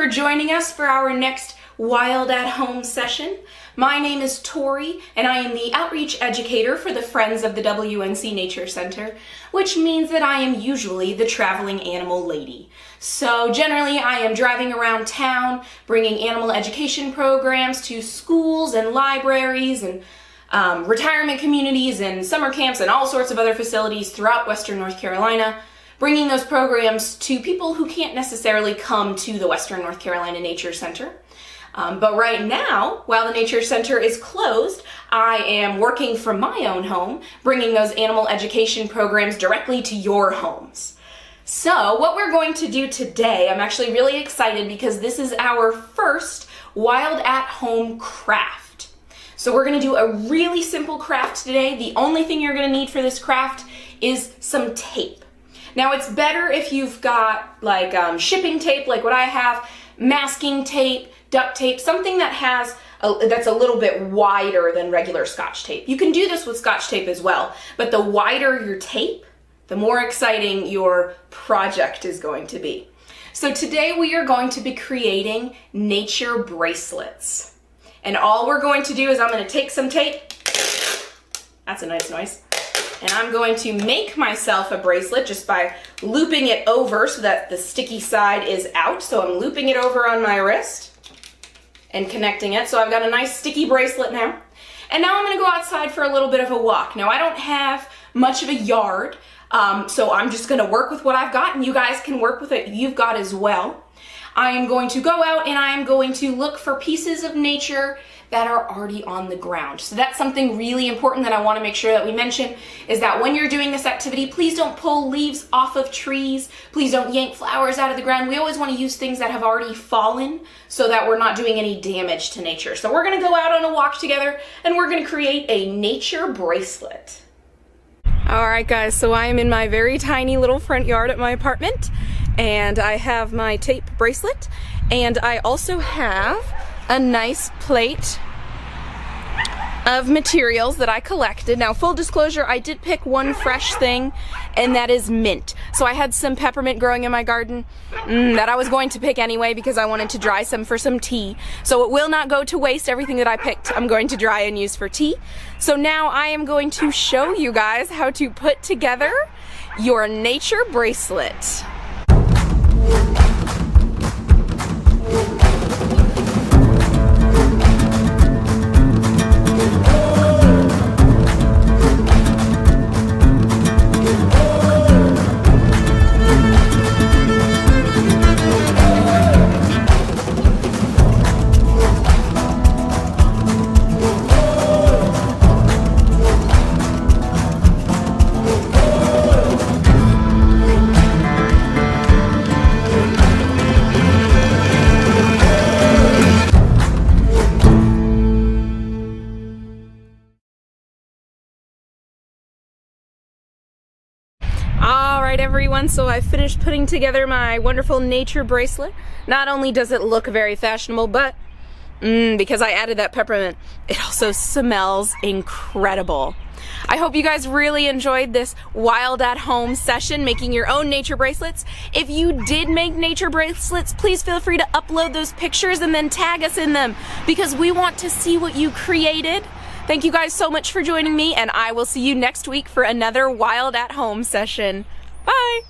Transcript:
for joining us for our next Wild at Home session. My name is Tori, and I am the Outreach Educator for the Friends of the WNC Nature Center, which means that I am usually the traveling animal lady. So generally, I am driving around town, bringing animal education programs to schools and libraries and retirement communities and summer camps and all sorts of other facilities throughout Western North Carolina, bringing those programs to people who can't necessarily come to the Western North Carolina Nature Center. But right now, while the Nature Center is closed, I am working from my own home, bringing those animal education programs directly to your homes. So what we're going to do today, I'm actually really excited because this is our first Wild at Home craft. So we're going to do a really simple craft today. The only thing you're going to need for this craft is some tape. Now it's better if you've got like shipping tape like what I have, masking tape, duct tape, something that has that's a little bit wider than regular Scotch tape. You can do this with Scotch tape as well, but the wider your tape, the more exciting your project is going to be. So today we are going to be creating nature bracelets. And all we're going to do is I'm going to take some tape, that's a nice noise, and I'm going to make myself a bracelet just by looping it over so that the sticky side is out. So I'm looping it over on my wrist and connecting it. So I've got a nice sticky bracelet now. And now I'm going to go outside for a little bit of a walk. Now I don't have much of a yard, so I'm just going to work with what I've got, and you guys can work with what you've got as well. I am going to go out and I am going to look for pieces of nature that are already on the ground. So that's something really important that I want to make sure that we mention, is that when you're doing this activity, please don't pull leaves off of trees. Please don't yank flowers out of the ground. We always want to use things that have already fallen so that we're not doing any damage to nature. So we're going to go out on a walk together and we're going to create a nature bracelet. All right, guys, so I am in my very tiny little front yard at my apartment, and I have my tape bracelet, and I also have a nice plate of materials that I collected. Now, full disclosure, I did pick one fresh thing, and that is mint. So I had some peppermint growing in my garden that I was going to pick anyway because I wanted to dry some for some tea. So it will not go to waste. Everything that I picked, I'm going to dry and use for tea. So now I am going to show you guys how to put together your nature bracelet. Alright everyone, so I finished putting together my wonderful nature bracelet. Not only does it look very fashionable, but because I added that peppermint, it also smells incredible. I hope you guys really enjoyed this Wild at Home session making your own nature bracelets. If you did make nature bracelets, please feel free to upload those pictures and then tag us in them, because we want to see what you created. Thank you guys so much for joining me, and I will see you next week for another Wild at Home session. Bye!